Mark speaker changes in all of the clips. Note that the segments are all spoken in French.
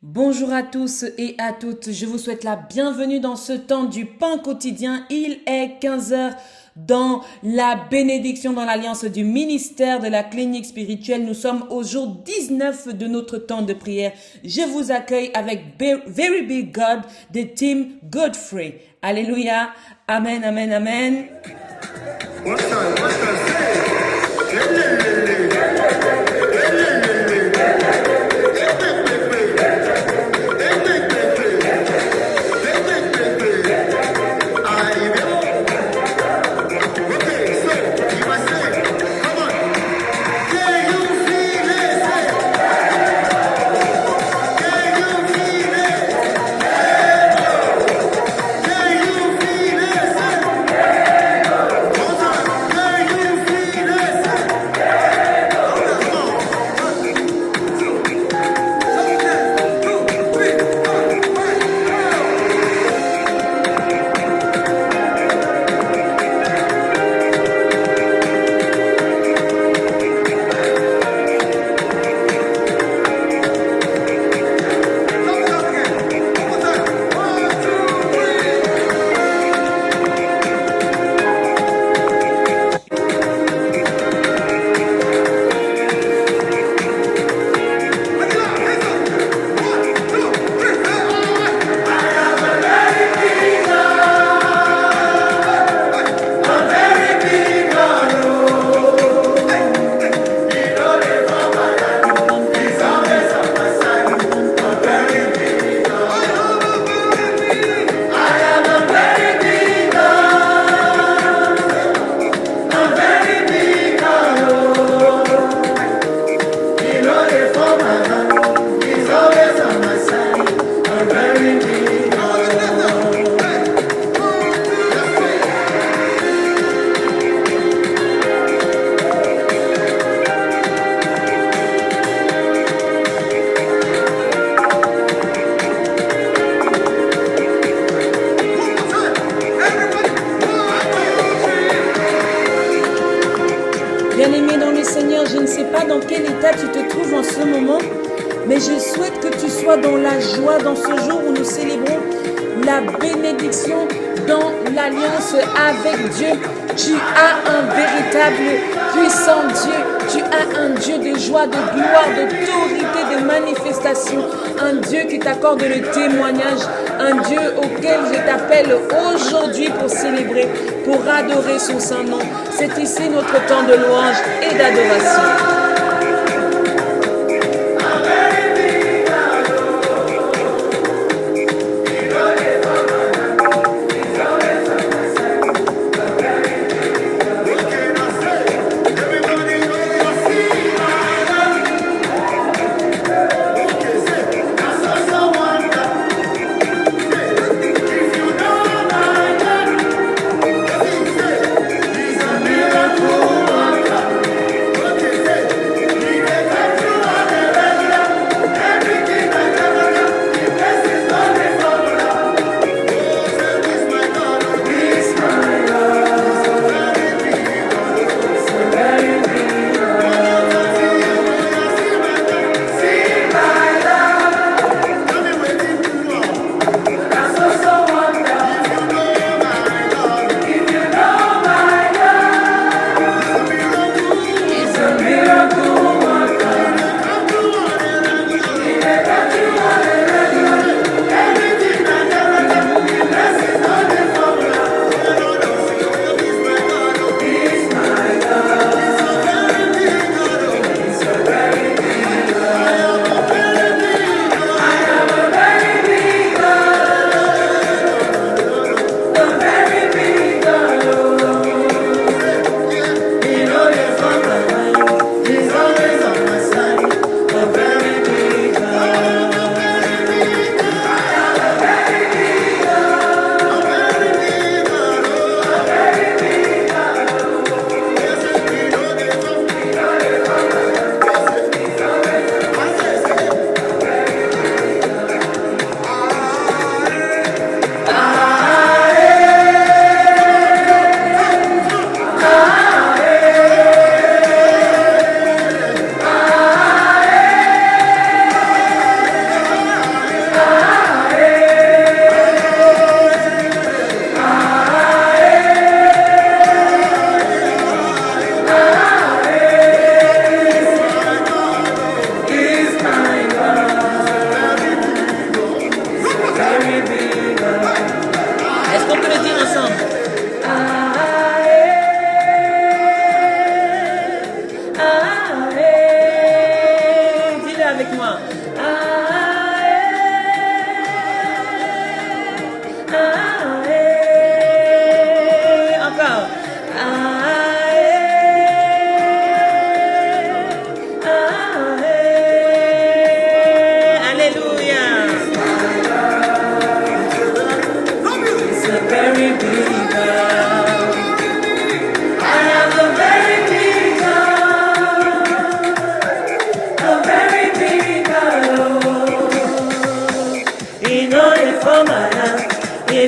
Speaker 1: Bonjour à tous et à toutes, je vous souhaite la bienvenue dans ce temps du pain quotidien. Il est 15 heures dans la bénédiction, dans l'alliance du ministère de la clinique spirituelle. Nous sommes au jour 19 de notre temps de prière. Je vous accueille avec Very Big God de Team Godfrey. Alléluia, amen, amen, amen. Bien-aimé dans le Seigneur, je ne sais pas dans quel état tu te trouves en ce moment, mais je souhaite que tu sois dans la joie dans ce jour où nous célébrons la bénédiction dans l'alliance avec Dieu. Tu as un véritable puissant Dieu. Tu as un Dieu de joie, de gloire, d'autorité, de manifestation. Un Dieu qui t'accorde le témoignage. Un Dieu auquel je t'appelle aujourd'hui pour célébrer, pour adorer son saint nom. C'est ici notre temps de louange et d'adoration.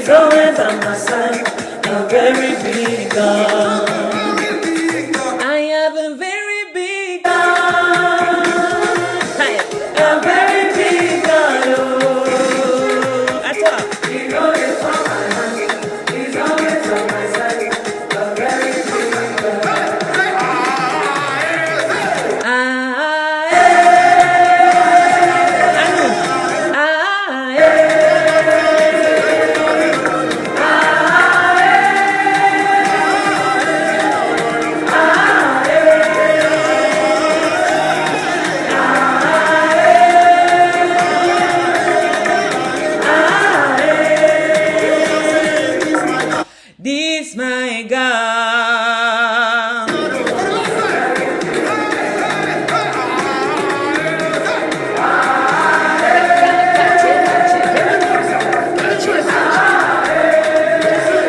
Speaker 1: He's always on my side, a very big God. I have a very big God. A very big God. Oh, à toi. He's always on my hand. He's always on my side. A very big God. This my God.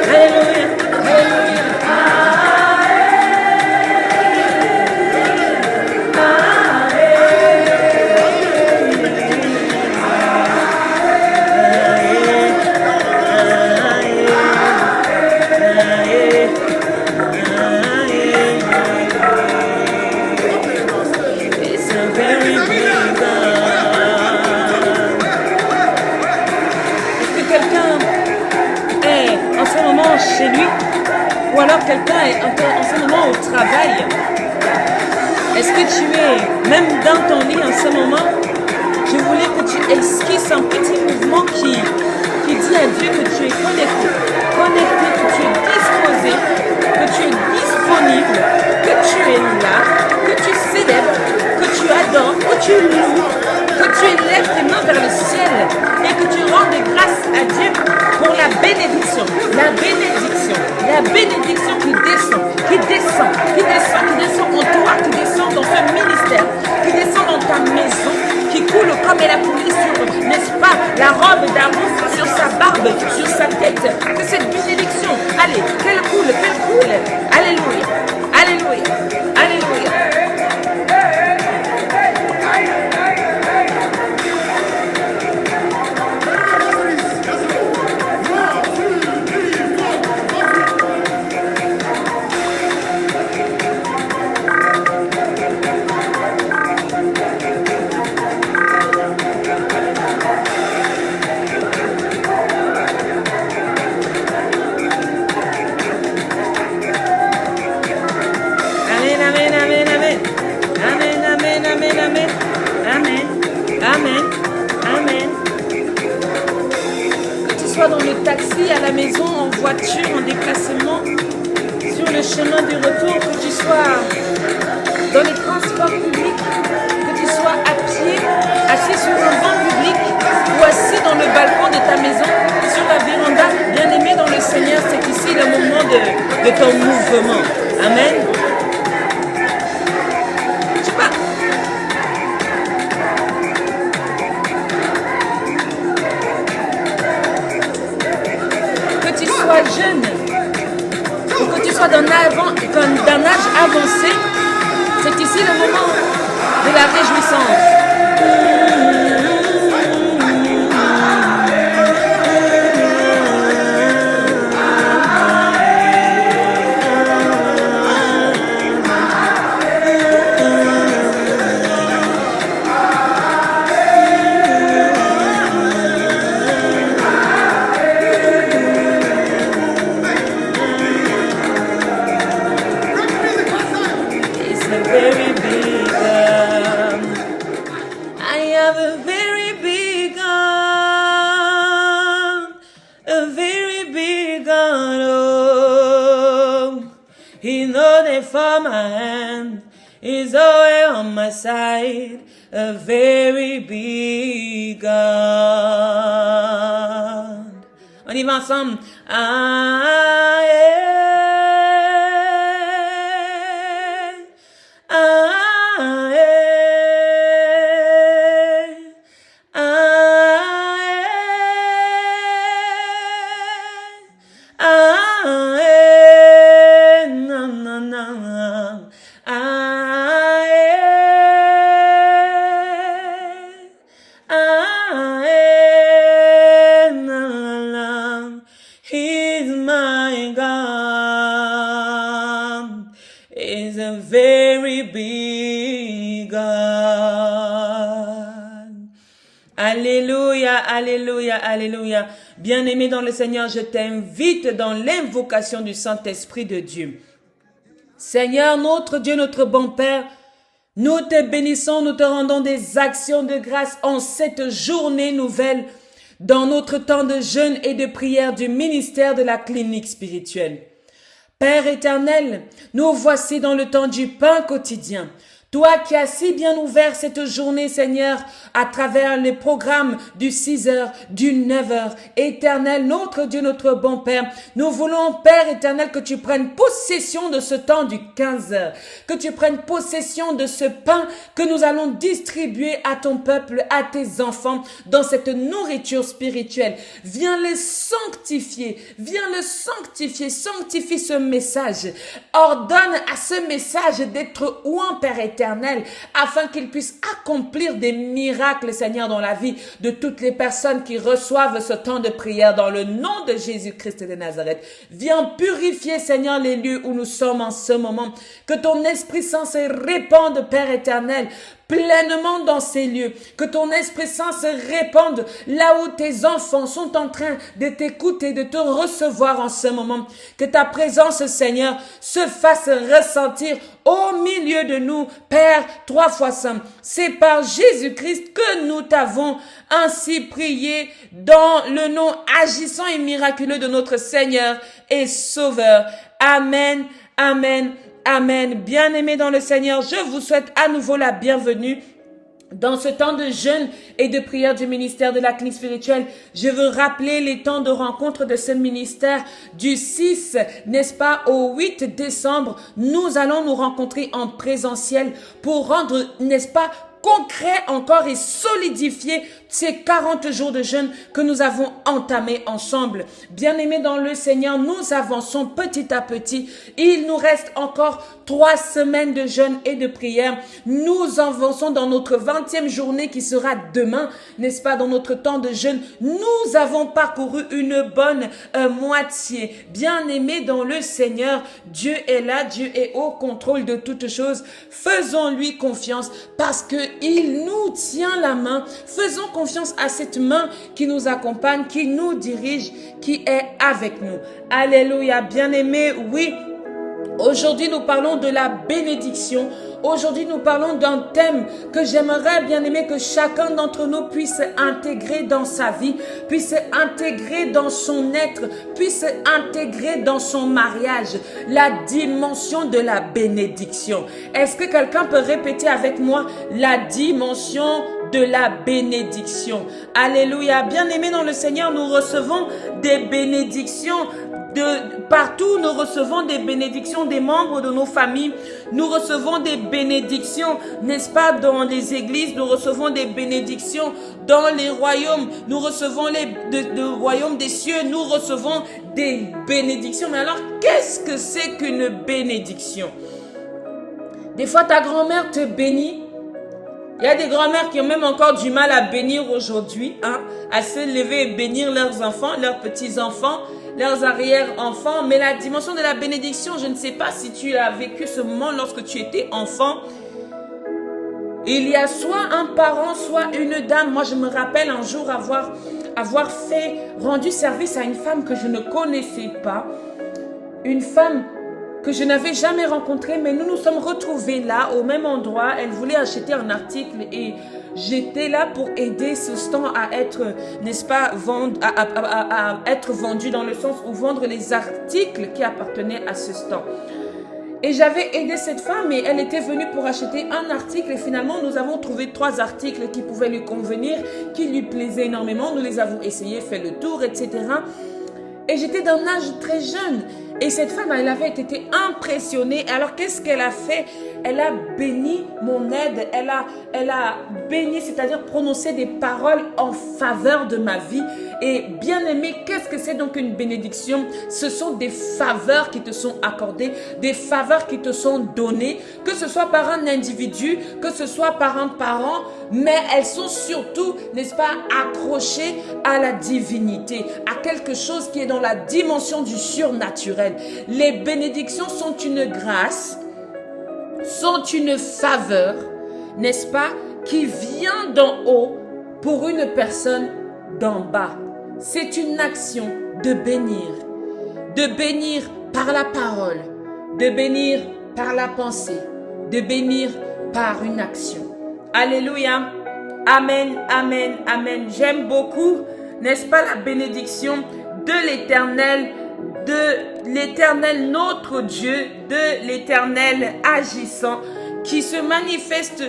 Speaker 1: Hallelujah. It's a very big God. Est-ce que quelqu'un est en ce moment chez lui, ou alors quelqu'un est en ce moment au travail? Est-ce que tu es même dans ton lit en ce moment? Je voulais que tu esquisses un petit mouvement qui dit à Dieu que tu es connecté, que tu es disposé, que tu es disponible, que tu es là, que tu célèbres, que tu adores, que tu loues, que tu élèves tes mains vers le ciel et que tu rends des grâces à Dieu pour la bénédiction qui descend en toi, qui descend dans ce ministère, qui descend dans ta maison, qui coule comme elle a coulé sur, n'est-ce pas, la robe d'Aaron, sur sa barbe, sur sa tête, que cette bénédiction, allez, qu'elle coule, alléluia, alléluia, alléluia. Dans le taxi, à la maison, en voiture, en déplacement, sur le chemin du retour, que tu sois dans les transports publics, que tu sois à pied, assis sur un banc public ou assis dans le balcon de ta maison, sur la véranda, bien-aimé dans le Seigneur, c'est ici le moment de ton mouvement. Amen. Jeune, ou que tu sois d'un âge avancé, c'est ici le moment de la réjouissance. For my hand is always on my side, a very big God. On y va ensemble. Alléluia, alléluia, alléluia. Bien-aimé dans le Seigneur, je t'invite dans l'invocation du Saint-Esprit de Dieu. Seigneur, notre Dieu, notre bon Père, nous te bénissons, nous te rendons des actions de grâce en cette journée nouvelle, dans notre temps de jeûne et de prière du ministère de la clinique spirituelle. Père éternel, nous voici dans le temps du pain quotidien. Toi qui as si bien ouvert cette journée, Seigneur, à travers les programmes du 6h, du 9h. Éternel, notre Dieu, notre bon Père, nous voulons, Père éternel, que tu prennes possession de ce temps du 15h. Que tu prennes possession de ce pain que nous allons distribuer à ton peuple, à tes enfants, dans cette nourriture spirituelle. Viens les sanctifier. Viens le sanctifier. Sanctifie ce message. Ordonne à ce message d'être ouin, Père éternel, afin qu'il puisse accomplir des miracles, Seigneur, dans la vie de toutes les personnes qui reçoivent ce temps de prière dans le nom de Jésus-Christ de Nazareth. Viens purifier, Seigneur, les lieux où nous sommes en ce moment. Que ton Esprit Saint se répande, Père éternel, pleinement dans ces lieux. Que ton Esprit Saint se répande là où tes enfants sont en train de t'écouter, de te recevoir en ce moment. Que ta présence, Seigneur, se fasse ressentir au milieu de nous, Père, 3 fois saint. C'est par Jésus-Christ que nous t'avons ainsi prié dans le nom agissant et miraculeux de notre Seigneur et Sauveur. Amen, amen. Amen. Bien-aimés dans le Seigneur, je vous souhaite à nouveau la bienvenue dans ce temps de jeûne et de prière du ministère de la clinique spirituelle. Je veux rappeler les temps de rencontre de ce ministère du 6, n'est-ce pas, au 8 décembre. Nous allons nous rencontrer en présentiel pour rendre, n'est-ce pas, concret encore et solidifier ces 40 jours de jeûne que nous avons entamés ensemble. Bien-aimés dans le Seigneur, nous avançons petit à petit. Il nous reste encore 3 semaines de jeûne et de prière. Nous avançons dans notre 20e journée qui sera demain, n'est-ce pas, dans notre temps de jeûne. Nous avons parcouru une bonne moitié. Bien-aimés dans le Seigneur, Dieu est là, Dieu est au contrôle de toutes choses. Faisons-lui confiance parce que il nous tient la main. Faisons confiance à cette main qui nous accompagne, qui nous dirige, qui est avec nous. Alléluia, bien-aimés, oui. Aujourd'hui, nous parlons de la bénédiction. Aujourd'hui, nous parlons d'un thème que j'aimerais, bien aimé, que chacun d'entre nous puisse intégrer dans sa vie, puisse intégrer dans son être, puisse intégrer dans son mariage, la dimension de la bénédiction. Est-ce que quelqu'un peut répéter avec moi la dimension de la bénédiction? Alléluia. Bien-aimés dans le Seigneur, nous recevons des bénédictions de partout. Nous recevons des bénédictions des membres de nos familles. Nous recevons des bénédictions, n'est-ce pas, dans les églises. Nous recevons des bénédictions dans les royaumes. Nous recevons le royaume des cieux. Nous recevons des bénédictions. Mais alors, qu'est-ce que c'est qu'une bénédiction? Des fois, ta grand-mère te bénit. Il y a des grand-mères qui ont même encore du mal à bénir aujourd'hui, à se lever et bénir leurs enfants, leurs petits-enfants, leurs arrière-enfants. Mais la dimension de la bénédiction, je ne sais pas si tu as vécu ce moment lorsque tu étais enfant. Il y a soit un parent, soit une dame. Moi, je me rappelle un jour avoir rendu service à une femme que je ne connaissais pas. Une femme que je n'avais jamais rencontrée, mais nous nous sommes retrouvés là, au même endroit. Elle voulait acheter un article et j'étais là pour aider ce stand à être, n'est-ce pas, à être vendu, dans le sens où vendre les articles qui appartenaient à ce stand. Et j'avais aidé cette femme et elle était venue pour acheter un article et finalement nous avons trouvé 3 articles qui pouvaient lui convenir, qui lui plaisaient énormément. Nous les avons essayés, fait le tour, etc. Et j'étais d'un âge très jeune. Et cette femme, elle avait été impressionnée. Alors, qu'est-ce qu'elle a fait? Elle a béni mon aide. Elle a béni, c'est-à-dire prononcé des paroles en faveur de ma vie. Et bien aimé, qu'est-ce que c'est donc une bénédiction? Ce sont des faveurs qui te sont accordées, des faveurs qui te sont données, que ce soit par un individu, que ce soit par un parent, mais elles sont surtout, n'est-ce pas, accrochées à la divinité, à quelque chose qui est dans la dimension du surnaturel. Les bénédictions sont une grâce, sont une faveur, n'est-ce pas, qui vient d'en haut pour une personne d'en bas. C'est une action de bénir par la parole, de bénir par la pensée, de bénir par une action. Alléluia. Amen, amen, amen. J'aime beaucoup, n'est-ce pas, la bénédiction de l'Éternel notre Dieu, de l'Éternel agissant, qui se manifeste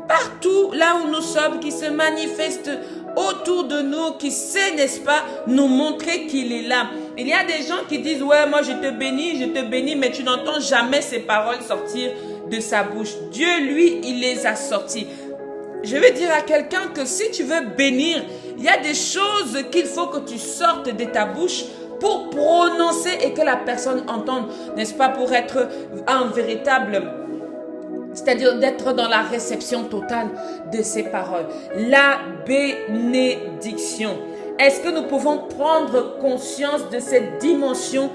Speaker 1: partout là où nous sommes, qui se manifeste autour de nous, qui sait, n'est-ce pas, nous montrer qu'il est là. Il y a des gens qui disent, ouais, moi je te bénis, mais tu n'entends jamais ces paroles sortir de sa bouche. Dieu, lui, il les a sorties. Je vais dire à quelqu'un que si tu veux bénir, il y a des choses qu'il faut que tu sortes de ta bouche pour prononcer et que la personne entende, n'est-ce pas, pour être un véritable, c'est-à-dire d'être dans la réception totale de ces paroles. La bénédiction. Est-ce que nous pouvons prendre conscience de cette dimension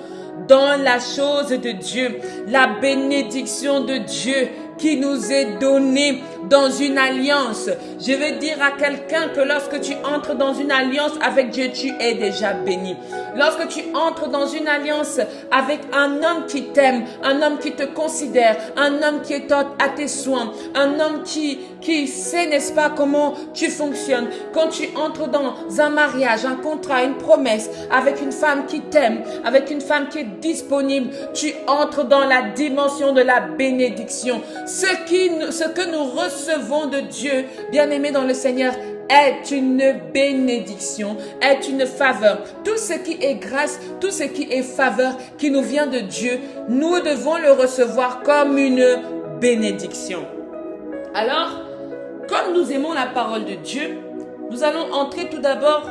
Speaker 1: dans la chose de Dieu? La bénédiction de Dieu qui nous est donnée dans une alliance. Je veux dire à quelqu'un que lorsque tu entres dans une alliance avec Dieu, tu es déjà béni. Lorsque tu entres dans une alliance avec un homme qui t'aime, un homme qui te considère, un homme qui est à tes soins, un homme qui sait, n'est-ce pas, comment tu fonctionnes. Quand tu entres dans un mariage, un contrat, une promesse, avec une femme qui t'aime, avec une femme qui est disponible, tu entres dans la dimension de la bénédiction. Ce que nous recevons de Dieu, bien-aimé dans le Seigneur, est une bénédiction, est une faveur. Tout ce qui est grâce, tout ce qui est faveur qui nous vient de Dieu, nous devons le recevoir comme une bénédiction. Alors, comme nous aimons la parole de Dieu, nous allons entrer tout d'abord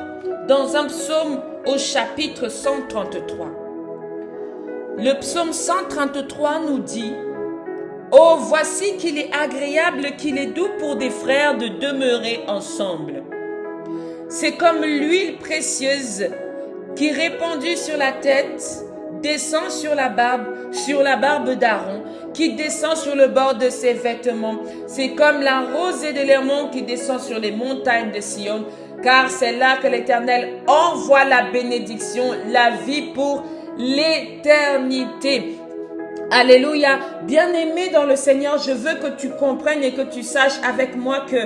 Speaker 1: dans un psaume au chapitre 133. Le psaume 133 nous dit: oh, voici qu'il est agréable, qu'il est doux pour des frères de demeurer ensemble. C'est comme l'huile précieuse qui, répandue sur la tête, descend sur la barbe d'Aaron, qui descend sur le bord de ses vêtements. C'est comme la rosée de l'Hermon qui descend sur les montagnes de Sion, car c'est là que l'Éternel envoie la bénédiction, la vie pour l'éternité. Alléluia. Bien-aimé dans le Seigneur, je veux que tu comprennes et que tu saches avec moi que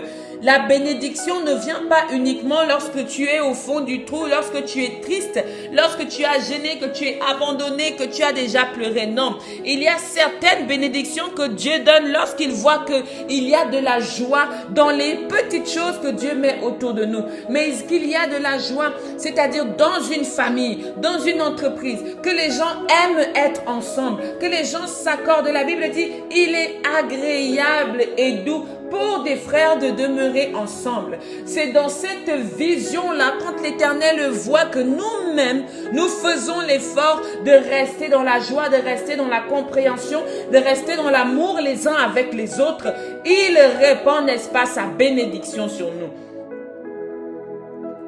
Speaker 1: la bénédiction ne vient pas uniquement lorsque tu es au fond du trou, lorsque tu es triste, lorsque tu as gêné, que tu es abandonné, que tu as déjà pleuré. Non, il y a certaines bénédictions que Dieu donne lorsqu'il voit qu'il y a de la joie dans les petites choses que Dieu met autour de nous. Mais qu'il y a de la joie, c'est-à-dire dans une famille, dans une entreprise, que les gens aiment être ensemble, que les gens s'accordent. La Bible dit, il est agréable et doux pour des frères de demeurer ensemble. C'est dans cette vision-là, quand l'Éternel voit que nous-mêmes, nous faisons l'effort de rester dans la joie, de rester dans la compréhension, de rester dans l'amour les uns avec les autres, il répand, n'est-ce pas, sa bénédiction sur nous.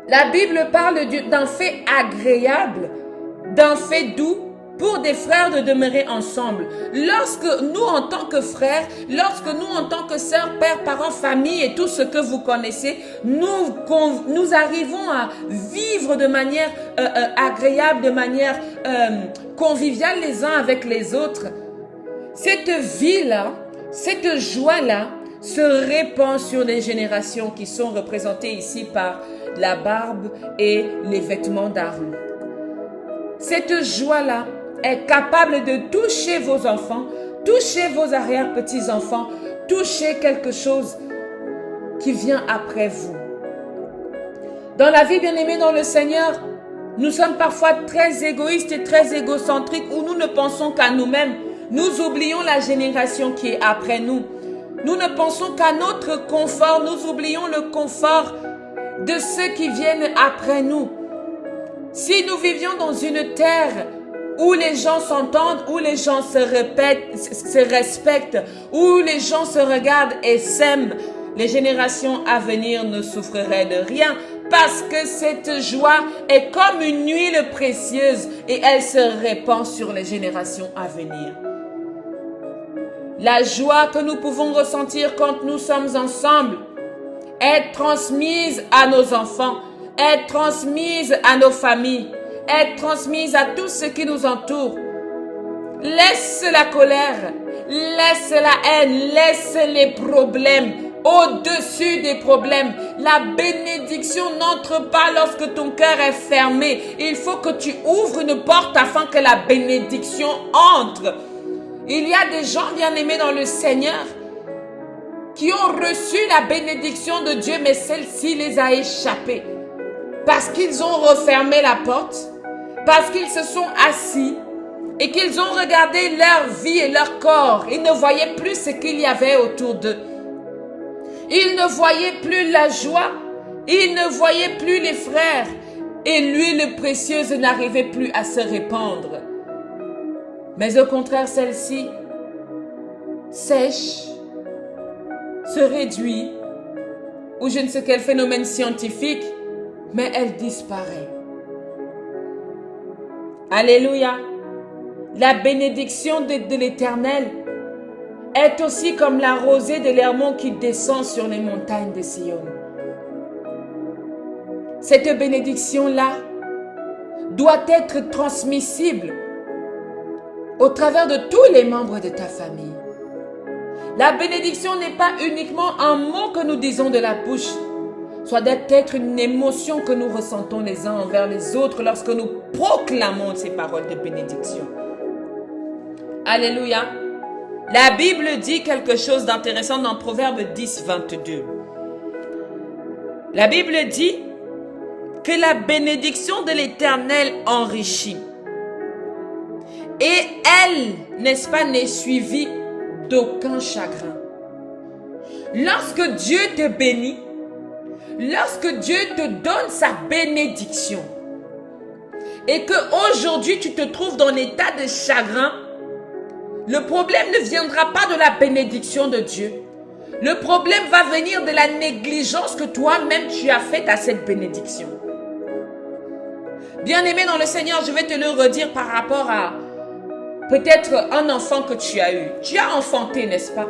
Speaker 1: La Bible parle d'un fait agréable, d'un fait doux, pour des frères de demeurer ensemble. Lorsque nous, en tant que frères, lorsque nous, en tant que sœurs, pères, parents, famille et tout ce que vous connaissez, nous arrivons à vivre de manière agréable, de manière conviviale les uns avec les autres. Cette vie-là, cette joie-là se répand sur les générations qui sont représentées ici par la barbe et les vêtements d'Aaron. Cette joie-là est capable de toucher vos enfants, toucher vos arrière-petits-enfants, toucher quelque chose qui vient après vous. Dans la vie, bien-aimée dans le Seigneur, nous sommes parfois très égoïstes et très égocentriques où nous ne pensons qu'à nous-mêmes. Nous oublions la génération qui est après nous. Nous ne pensons qu'à notre confort. Nous oublions le confort de ceux qui viennent après nous. Si nous vivions dans une terre où les gens s'entendent, où les gens se respectent, où les gens se regardent et s'aiment, les générations à venir ne souffriraient de rien parce que cette joie est comme une huile précieuse et elle se répand sur les générations à venir. La joie que nous pouvons ressentir quand nous sommes ensemble être transmise à nos enfants, être transmise à nos familles, être transmise à tous ceux qui nous entourent. Laisse la colère, laisse la haine, laisse les problèmes au-dessus des problèmes. La bénédiction n'entre pas lorsque ton cœur est fermé. Il faut que tu ouvres une porte afin que la bénédiction entre. Il y a des gens bien-aimés dans le Seigneur qui ont reçu la bénédiction de Dieu, mais celle-ci les a échappés. Parce qu'ils ont refermé la porte, parce qu'ils se sont assis et qu'ils ont regardé leur vie et leur corps. Ils ne voyaient plus ce qu'il y avait autour d'eux. Ils ne voyaient plus la joie, ils ne voyaient plus les frères et l'huile précieuse n'arrivait plus à se répandre. Mais au contraire, celle-ci sèche, se réduit, ou je ne sais quel phénomène scientifique, mais elle disparaît. Alléluia. La bénédiction de l'Éternel est aussi comme la rosée de l'Hermon qui descend sur les montagnes de Sion. Cette bénédiction-là doit être transmissible au travers de tous les membres de ta famille. La bénédiction n'est pas uniquement un mot que nous disons de la bouche, soit d'être une émotion que nous ressentons les uns envers les autres lorsque nous proclamons ces paroles de bénédiction. Alléluia. La Bible dit quelque chose d'intéressant dans Proverbe 10, 22. La Bible dit que la bénédiction de l'Éternel enrichit. Et elle, n'est-ce pas, n'est suivie d'aucun chagrin. Lorsque Dieu te bénit, lorsque Dieu te donne sa bénédiction, et que aujourd'hui tu te trouves dans l'état de chagrin, le problème ne viendra pas de la bénédiction de Dieu. Le problème va venir de la négligence que toi-même tu as faite à cette bénédiction. Bien-aimé dans le Seigneur, je vais te le redire par rapport à peut-être un enfant que tu as eu. Tu as enfanté, n'est-ce pas?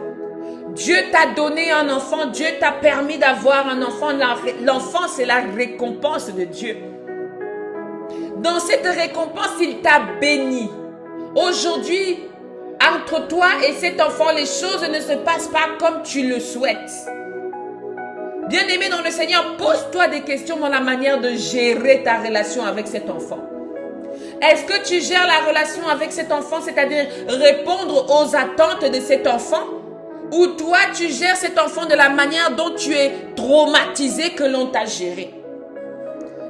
Speaker 1: Dieu t'a donné un enfant, Dieu t'a permis d'avoir un enfant. L'enfant, c'est la récompense de Dieu. Dans cette récompense, il t'a béni. Aujourd'hui, entre toi et cet enfant, les choses ne se passent pas comme tu le souhaites. Bien-aimé dans le Seigneur, pose-toi des questions dans la manière de gérer ta relation avec cet enfant. Est-ce que tu gères la relation avec cet enfant, c'est-à-dire répondre aux attentes de cet enfant? Ou toi, tu gères cet enfant de la manière dont tu es traumatisé que l'on t'a géré?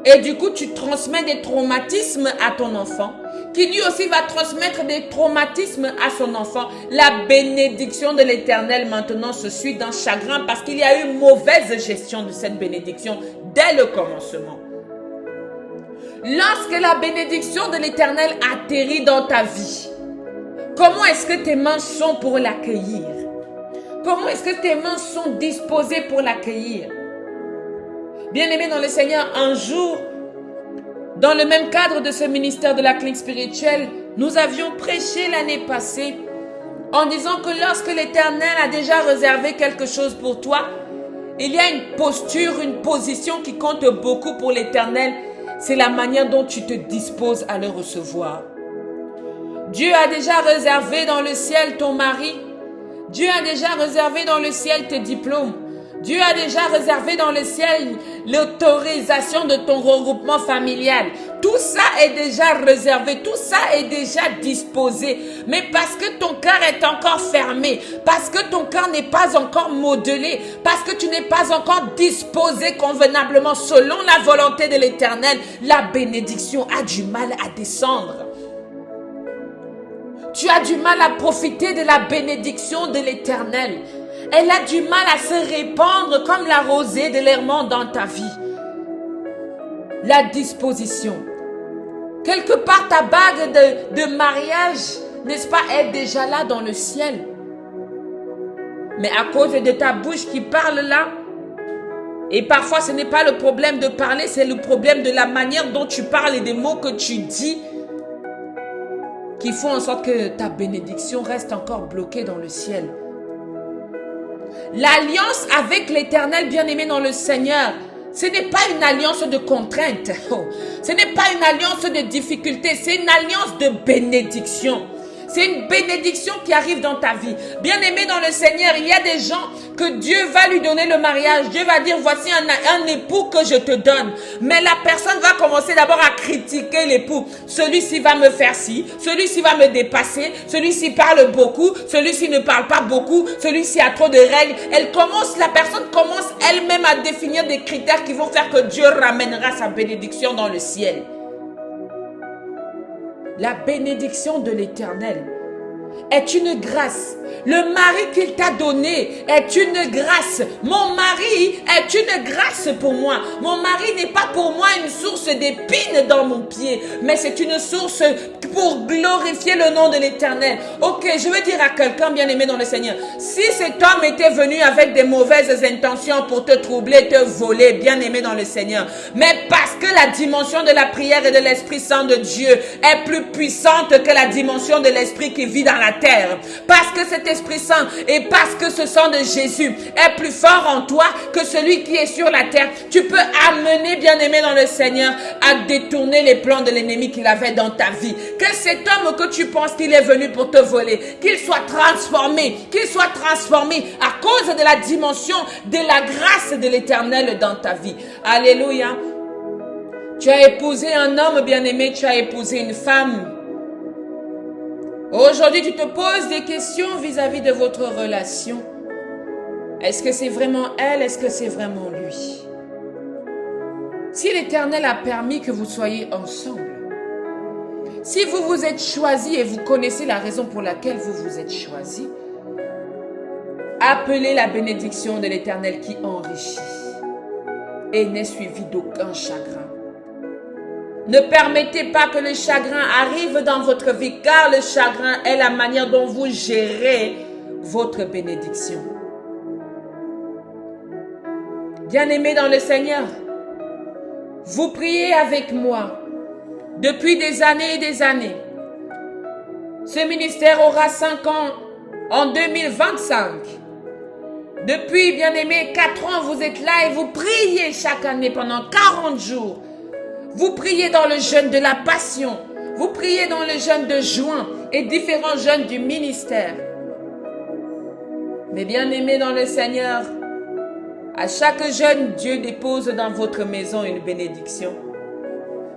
Speaker 1: Et du coup, tu transmets des traumatismes à ton enfant, qui lui aussi va transmettre des traumatismes à son enfant. La bénédiction de l'Éternel maintenant se suit d'un chagrin parce qu'il y a eu mauvaise gestion de cette bénédiction dès le commencement. Lorsque la bénédiction de l'Éternel atterrit dans ta vie, comment est-ce que tes mains sont pour l'accueillir? Comment est-ce que tes mains sont disposées pour l'accueillir? Bien-aimé dans le Seigneur, un jour, dans le même cadre de ce ministère de la clinique spirituelle, nous avions prêché l'année passée en disant que lorsque l'Éternel a déjà réservé quelque chose pour toi, il y a une posture, une position qui compte beaucoup pour l'Éternel. C'est la manière dont tu te disposes à le recevoir. Dieu a déjà réservé dans le ciel ton mari. Dieu a déjà réservé dans le ciel tes diplômes. Dieu a déjà réservé dans le ciel l'autorisation de ton regroupement familial. Tout ça est déjà réservé, tout ça est déjà disposé. Mais parce que ton cœur est encore fermé, parce que ton cœur n'est pas encore modelé, parce que tu n'es pas encore disposé convenablement selon la volonté de l'Éternel, la bénédiction a du mal à descendre. Tu as du mal à profiter de la bénédiction de l'Éternel. Elle a du mal à se répandre comme la rosée de l'Hermon dans ta vie. La disposition. Quelque part, ta bague de mariage, n'est-ce pas, est déjà là dans le ciel. Mais à cause de ta bouche qui parle là, et parfois ce n'est pas le problème de parler, c'est le problème de la manière dont tu parles et des mots que tu dis, qui font en sorte que ta bénédiction reste encore bloquée dans le ciel. L'alliance avec l'Éternel, bien-aimé dans le Seigneur, ce n'est pas une alliance de contrainte. Ce n'est pas une alliance de difficulté. C'est une alliance de bénédiction. C'est une bénédiction qui arrive dans ta vie. Bien-aimé dans le Seigneur, il y a des gens que Dieu va lui donner le mariage. Dieu va dire, voici un époux que je te donne. Mais la personne va commencer d'abord à critiquer l'époux. Celui-ci va me faire ci, celui-ci va me dépasser, celui-ci parle beaucoup, celui-ci ne parle pas beaucoup, celui-ci a trop de règles. La personne commence elle-même à définir des critères qui vont faire que Dieu ramènera sa bénédiction dans le ciel. La bénédiction de l'Éternel est une grâce. Le mari qu'il t'a donné est une grâce. Mon mari est une grâce pour moi. Mon mari n'est pas pour moi une source d'épines dans mon pied, mais c'est une source pour glorifier le nom de l'Éternel. Ok, je veux dire à quelqu'un bien-aimé dans le Seigneur, si cet homme était venu avec des mauvaises intentions pour te troubler, te voler, bien-aimé dans le Seigneur, mais parce que la dimension de la prière et de l'Esprit Saint de Dieu est plus puissante que la dimension de l'Esprit qui vit dans la terre, parce que cet Esprit Saint et parce que ce sang de Jésus est plus fort en toi que celui qui est sur la terre, tu peux amener, bien-aimé dans le Seigneur, à détourner les plans de l'ennemi qu'il avait dans ta vie. Que cet homme que tu penses qu'il est venu pour te voler, qu'il soit transformé à cause de la dimension de la grâce de l'Éternel dans ta vie. Alléluia. Tu as épousé un homme, bien-aimé, tu as épousé une femme. Aujourd'hui, tu te poses des questions vis-à-vis de votre relation. Est-ce que c'est vraiment elle? Est-ce que c'est vraiment lui? Si l'Éternel a permis que vous soyez ensemble, si vous vous êtes choisis et vous connaissez la raison pour laquelle vous vous êtes choisis, appelez la bénédiction de l'Éternel qui enrichit et n'est suivi d'aucun chagrin. Ne permettez pas que le chagrin arrive dans votre vie, car le chagrin est la manière dont vous gérez votre bénédiction. Bien-aimés dans le Seigneur, vous priez avec moi depuis des années et des années. Ce ministère aura 5 ans en 2025. Depuis, bien-aimés, 4 ans, vous êtes là et vous priez chaque année pendant 40 jours. Vous priez dans le jeûne de la passion. Vous priez dans le jeûne de juin et différents jeûnes du ministère. Mais bien-aimés dans le Seigneur, à chaque jeûne, Dieu dépose dans votre maison une bénédiction.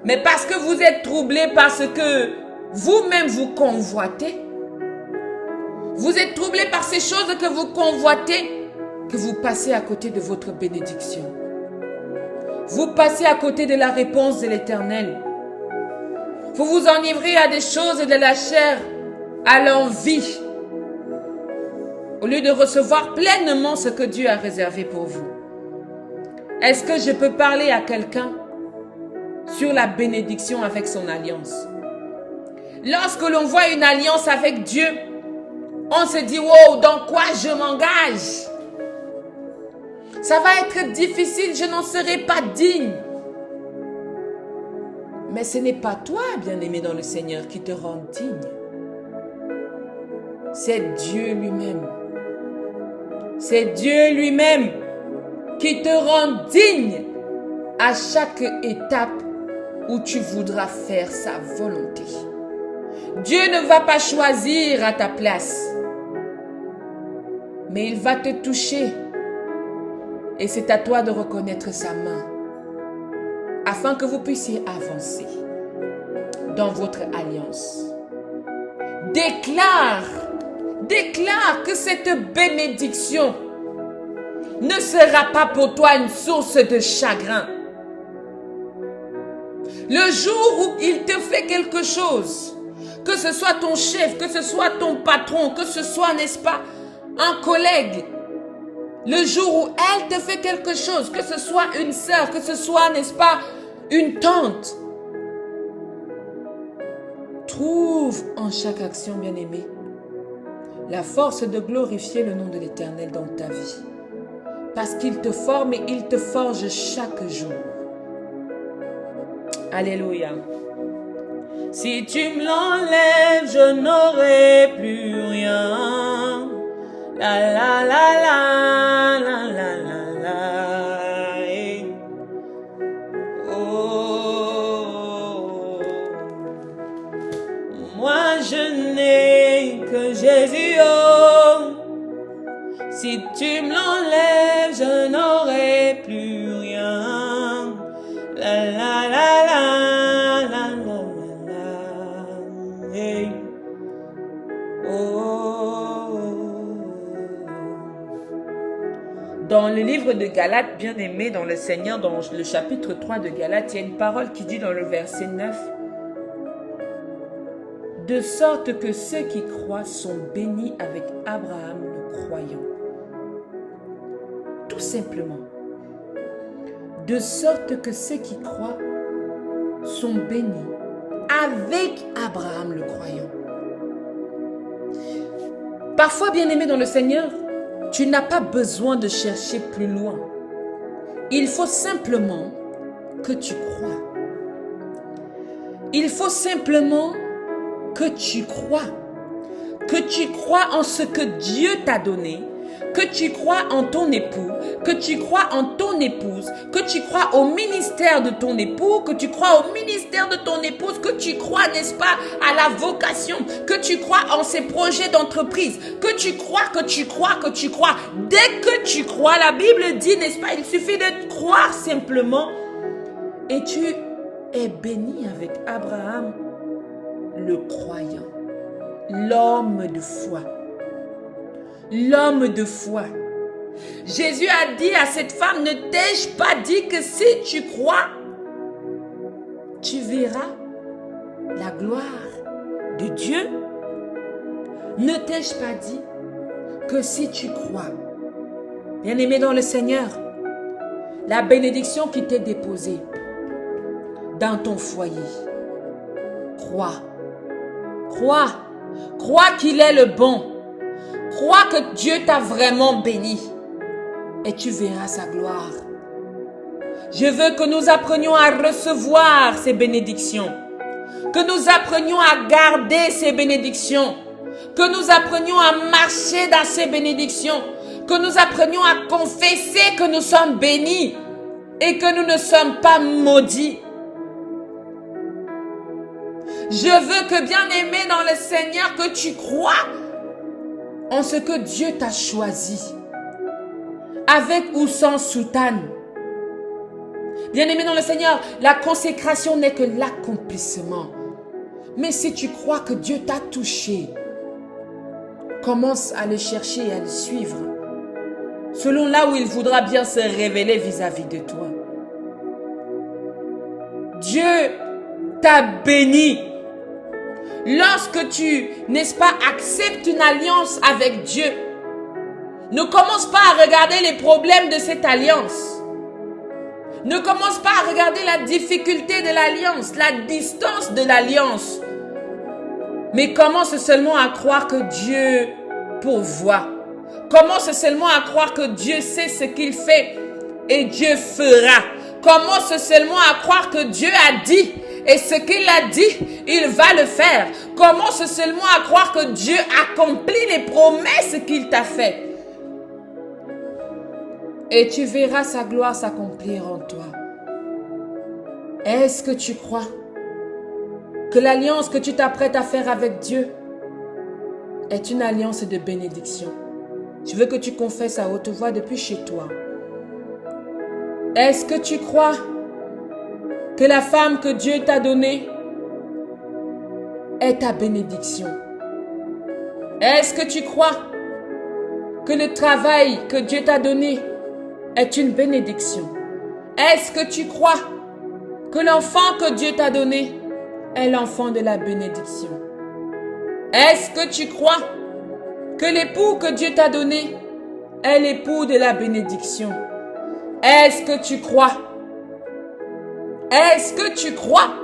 Speaker 1: Mais parce que vous êtes troublés, parce que vous-même vous convoitez, vous êtes troublés par ces choses que vous convoitez, que vous passez à côté de votre bénédiction. Vous passez à côté de la réponse de l'Éternel. Vous vous enivrez à des choses de la chair, à l'envie, au lieu de recevoir pleinement ce que Dieu a réservé pour vous. Est-ce que je peux parler à quelqu'un sur la bénédiction avec son alliance? Lorsque l'on voit une alliance avec Dieu, on se dit, wow, dans quoi je m'engage? Ça va être difficile, je n'en serai pas digne. Mais ce n'est pas toi, bien-aimé dans le Seigneur, qui te rend digne. C'est Dieu lui-même. C'est Dieu lui-même qui te rend digne à chaque étape où tu voudras faire sa volonté. Dieu ne va pas choisir à ta place, mais il va te toucher. Et c'est à toi de reconnaître sa main, afin que vous puissiez avancer dans votre alliance. Déclare que cette bénédiction ne sera pas pour toi une source de chagrin. Le jour où il te fait quelque chose, que ce soit ton chef, que ce soit ton patron, que ce soit, n'est-ce pas, un collègue, le jour où elle te fait quelque chose, que ce soit une sœur, que ce soit, n'est-ce pas, une tante, trouve en chaque action, bien-aimée, la force de glorifier le nom de l'Éternel dans ta vie. Parce qu'il te forme et il te forge chaque jour. Alléluia. Si tu me l'enlèves, je n'aurai plus rien. La la la la la la la la. Oh, moi je n'ai que Jésus. Oh, si tu me l'enlèves, je n'aurai plus rien. La la la la la la la la. Hey. Oh. Dans le livre de Galates, bien-aimé dans le Seigneur, dans le chapitre 3 de Galates, il y a une parole qui dit dans le verset 9, de sorte que ceux qui croient sont bénis avec Abraham le croyant. Tout simplement. De sorte que ceux qui croient sont bénis avec Abraham le croyant. Parfois, bien-aimé dans le Seigneur, tu n'as pas besoin de chercher plus loin. Il faut simplement que tu crois. Il faut simplement que tu crois. Que tu crois en ce que Dieu t'a donné. Que tu crois en ton époux, que tu crois en ton épouse, que tu crois au ministère de ton époux, que tu crois au ministère de ton épouse, que tu crois, n'est-ce pas, à la vocation, que tu crois en ses projets d'entreprise, que tu crois, que tu crois, que tu crois. Dès que tu crois, la Bible dit, n'est-ce pas, il suffit de croire simplement et tu es béni avec Abraham, le croyant, l'homme de foi. L'homme de foi. Jésus a dit à cette femme, ne t'ai-je pas dit que si tu crois, tu verras la gloire de Dieu? Ne t'ai-je pas dit que si tu crois, bien-aimé dans le Seigneur, la bénédiction qui t'est déposée dans ton foyer, crois, crois, crois qu'il est le bon. Crois que Dieu t'a vraiment béni et tu verras sa gloire. Je veux que nous apprenions à recevoir ces bénédictions, que nous apprenions à garder ces bénédictions, que nous apprenions à marcher dans ces bénédictions, que nous apprenions à confesser que nous sommes bénis et que nous ne sommes pas maudits. Je veux que, bien-aimé dans le Seigneur, que tu crois en ce que Dieu t'a choisi, avec ou sans soutane. Bien-aimé dans le Seigneur, la consécration n'est que l'accomplissement. Mais si tu crois que Dieu t'a touché, commence à le chercher et à le suivre, selon là où il voudra bien se révéler vis-à-vis de toi. Dieu t'a béni. Lorsque tu, n'est-ce pas, acceptes une alliance avec Dieu, ne commence pas à regarder les problèmes de cette alliance. Ne commence pas à regarder la difficulté de l'alliance, la distance de l'alliance. Mais commence seulement à croire que Dieu pourvoit. Commence seulement à croire que Dieu sait ce qu'il fait et Dieu fera. Commence seulement à croire que Dieu a dit. Et ce qu'il a dit, il va le faire. Commence seulement à croire que Dieu accomplit les promesses qu'il t'a faites. Et tu verras sa gloire s'accomplir en toi. Est-ce que tu crois que l'alliance que tu t'apprêtes à faire avec Dieu est une alliance de bénédiction? Je veux que tu confesses à haute voix depuis chez toi. Est-ce que tu crois que la femme que Dieu t'a donnée est ta bénédiction? Est-ce que tu crois que le travail que Dieu t'a donné est une bénédiction? Est-ce que tu crois que l'enfant que Dieu t'a donné est l'enfant de la bénédiction? Est-ce que tu crois que l'époux que Dieu t'a donné est l'époux de la bénédiction? Est-ce que tu crois? Est-ce que tu crois?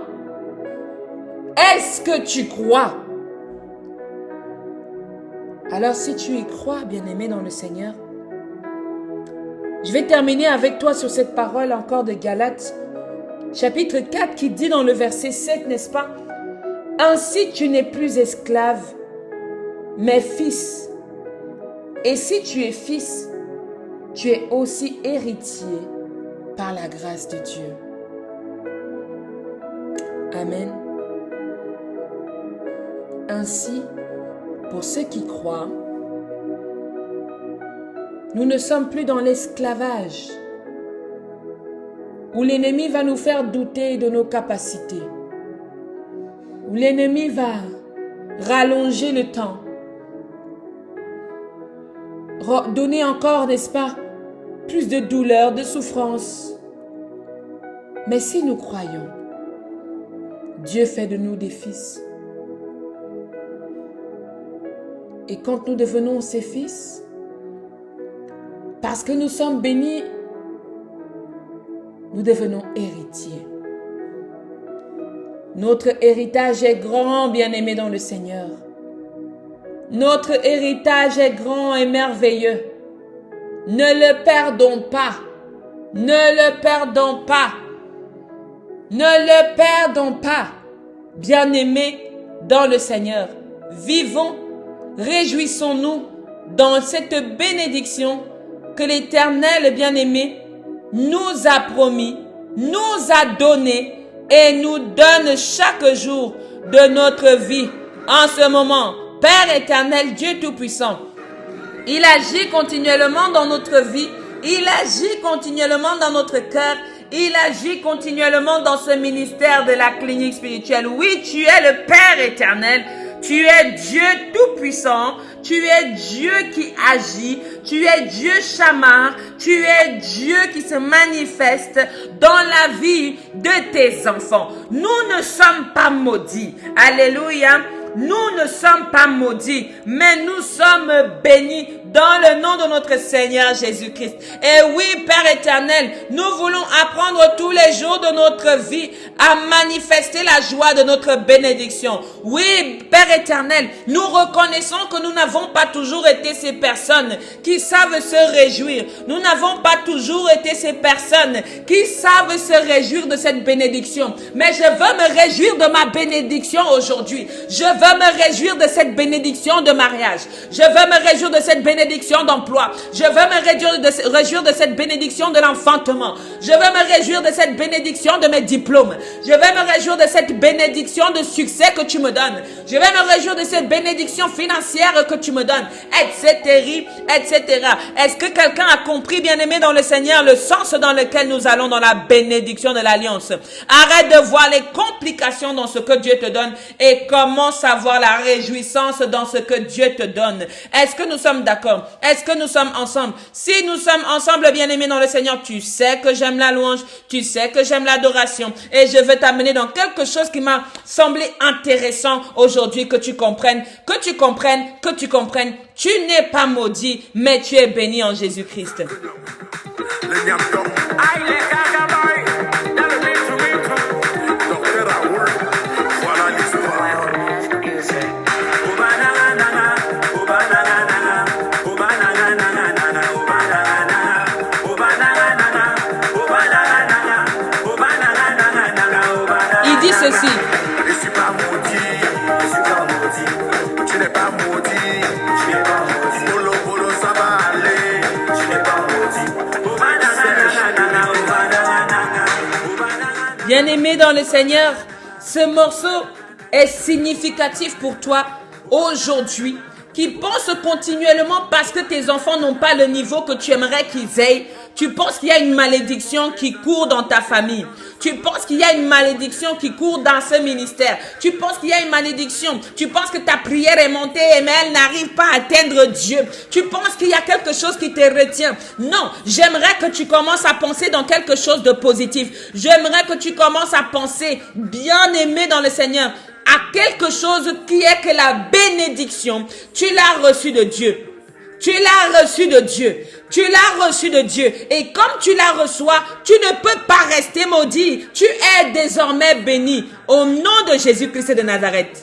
Speaker 1: Est-ce que tu crois? Alors si tu y crois, bien-aimé dans le Seigneur, je vais terminer avec toi sur cette parole encore de Galates, chapitre 4, qui dit dans le verset 7, n'est-ce pas? Ainsi tu n'es plus esclave, mais fils. Et si tu es fils, tu es aussi héritier par la grâce de Dieu. Amen. Ainsi, pour ceux qui croient, nous ne sommes plus dans l'esclavage où l'ennemi va nous faire douter de nos capacités, où l'ennemi va rallonger le temps, donner encore, n'est-ce pas, plus de douleur, de souffrance. Mais si nous croyons, Dieu fait de nous des fils. Et quand nous devenons ses fils, parce que nous sommes bénis, nous devenons héritiers. Notre héritage est grand, bien-aimé dans le Seigneur. Notre héritage est grand et merveilleux. Ne le perdons pas. Ne le perdons pas. Ne le perdons pas. Bien-aimés dans le Seigneur, vivons, réjouissons-nous dans cette bénédiction que l'Éternel bien-aimé nous a promis, nous a donné et nous donne chaque jour de notre vie. En ce moment, Père éternel, Dieu Tout-Puissant, il agit continuellement dans notre vie, il agit continuellement dans notre cœur, il agit continuellement dans ce ministère de la clinique spirituelle. Oui, tu es le Père éternel, tu es Dieu Tout-Puissant, tu es Dieu qui agit, tu es Dieu Shammah, tu es Dieu qui se manifeste dans la vie de tes enfants. Nous ne sommes pas maudits. Alléluia. Nous ne sommes pas maudits, mais nous sommes bénis dans le nom de notre Seigneur Jésus-Christ. Et oui, Père éternel, nous voulons apprendre tous les jours de notre vie à manifester la joie de notre bénédiction. Oui, Père éternel, nous reconnaissons que nous n'avons pas toujours été ces personnes qui savent se réjouir. Nous n'avons pas toujours été ces personnes qui savent se réjouir de cette bénédiction. Mais je veux me réjouir de ma bénédiction aujourd'hui. Je veux me réjouir de cette bénédiction de mariage. Je veux me réjouir de cette bénédiction d'emploi. Je veux me réjouir de cette bénédiction de l'enfantement. Je veux me réjouir de cette bénédiction de mes diplômes. Je veux me réjouir de cette bénédiction de succès que tu me donnes. Je vais me réjouir de cette bénédiction financière que tu me donnes, etc., etc. Est-ce que quelqu'un a compris, bien-aimé dans le Seigneur, le sens dans lequel nous allons dans la bénédiction de l'alliance? Arrête de voir les complications dans ce que Dieu te donne et commence à voir la réjouissance dans ce que Dieu te donne. Est-ce que nous sommes d'accord? Est-ce que nous sommes ensemble? Si nous sommes ensemble, bien-aimés dans le Seigneur, tu sais que j'aime la louange, tu sais que j'aime l'adoration et je veux t'amener dans quelque chose qui m'a semblé intéressant aujourd'hui, que tu comprennes, que tu comprennes, que tu comprennes. Tu n'es pas maudit, mais tu es béni en Jésus-Christ. Il dit ceci. Je suis pas maudit, je suis pas maudit. Tu n'es pas maudit, tu n'es pas maudit. Bolo, bolo, ça va aller. Tu n'es pas maudit. Bien-aimé dans le Seigneur, ce morceau est significatif pour toi aujourd'hui, qui pense continuellement parce que tes enfants n'ont pas le niveau que tu aimerais qu'ils aient. Tu penses qu'il y a une malédiction qui court dans ta famille. Tu penses qu'il y a une malédiction qui court dans ce ministère. Tu penses qu'il y a une malédiction. Tu penses que ta prière est montée mais elle n'arrive pas à atteindre Dieu. Tu penses qu'il y a quelque chose qui te retient. Non, j'aimerais que tu commences à penser dans quelque chose de positif. J'aimerais que tu commences à penser, bien aimé dans le Seigneur, à quelque chose qui est que la bénédiction, tu l'as reçue de Dieu. Tu l'as reçu de Dieu. Tu l'as reçu de Dieu. Et comme tu la reçois, tu ne peux pas rester maudit. Tu es désormais béni. Au nom de Jésus-Christ de Nazareth.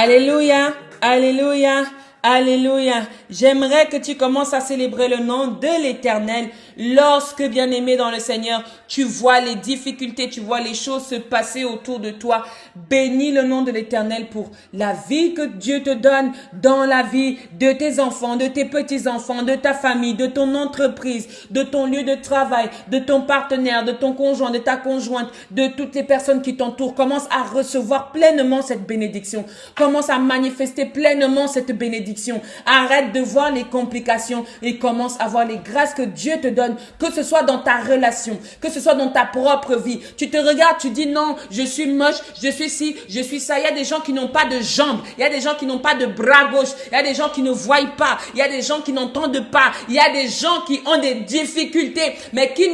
Speaker 1: Alléluia, alléluia, alléluia. J'aimerais que tu commences à célébrer le nom de l'Éternel lorsque, bien-aimé dans le Seigneur, tu vois les difficultés, tu vois les choses se passer autour de toi. Bénis le nom de l'Éternel pour la vie que Dieu te donne dans la vie de tes enfants, de tes petits-enfants, de ta famille, de ton entreprise, de ton lieu de travail, de ton partenaire, de ton conjoint, de ta conjointe, de toutes les personnes qui t'entourent. Commence à recevoir pleinement cette bénédiction. Commence à manifester pleinement cette bénédiction. Arrête de voir les complications et commence à voir les grâces que Dieu te donne, que ce soit dans ta relation, que ce soit dans ta propre vie. Tu te regardes, tu dis non, je suis moche, je suis ci, je suis ça. Il y a des gens qui n'ont pas de jambes, il y a des gens qui n'ont pas de bras gauche, il y a des gens qui ne voient pas, il y a des gens qui n'entendent pas, il y a des gens qui ont des difficultés, mais qui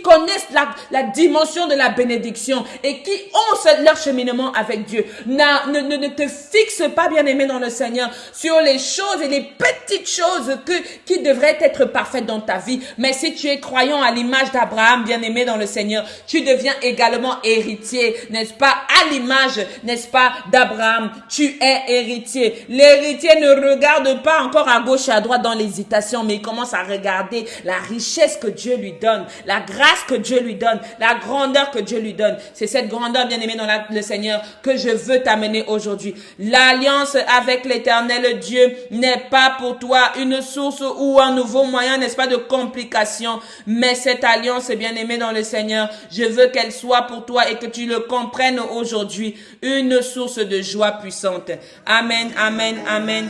Speaker 1: connaissent la dimension de la bénédiction et qui ont leur cheminement avec Dieu. Ne te fixe pas, bien-aimé dans le Seigneur, sur les choses et les petites choses qui devraient être parfaites dans ta vie. Mais si tu es croyant à l'image d'Abraham, bien-aimé dans le Seigneur, tu deviens également héritier, n'est-ce pas? À l'image, n'est-ce pas, d'Abraham, tu es héritier. L'héritier ne regarde pas encore à gauche et à droite dans l'hésitation, mais il commence à regarder la richesse que Dieu lui donne, la grâce que Dieu lui donne, la grandeur que Dieu lui donne. C'est cette grandeur, bien-aimé dans le Seigneur, que je veux t'amener aujourd'hui. L'alliance avec l'Éternel Dieu n'est pas pour toi une source ou un nouveau moyen, n'est-ce pas, de complications, mais cette alliance, bien-aimé dans le Seigneur, je veux qu'elle soit pour toi et que tu le comprennes aujourd'hui, une source de joie puissante. Amen, amen, amen.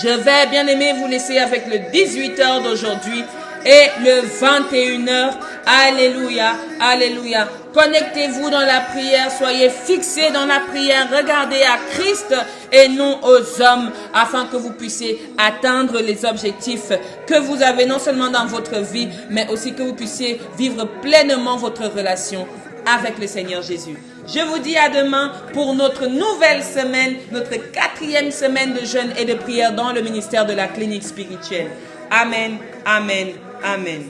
Speaker 1: Je vais, bien-aimé, vous laisser avec le 18h d'aujourd'hui et le 21h. Alléluia, alléluia. Connectez-vous dans la prière, soyez fixés dans la prière, regardez à Christ et non aux hommes, afin que vous puissiez atteindre les objectifs que vous avez non seulement dans votre vie, mais aussi que vous puissiez vivre pleinement votre relation avec le Seigneur Jésus. Je vous dis à demain pour notre nouvelle semaine, notre 4e semaine de jeûne et de prière dans le ministère de la clinique spirituelle. Amen, amen, amen.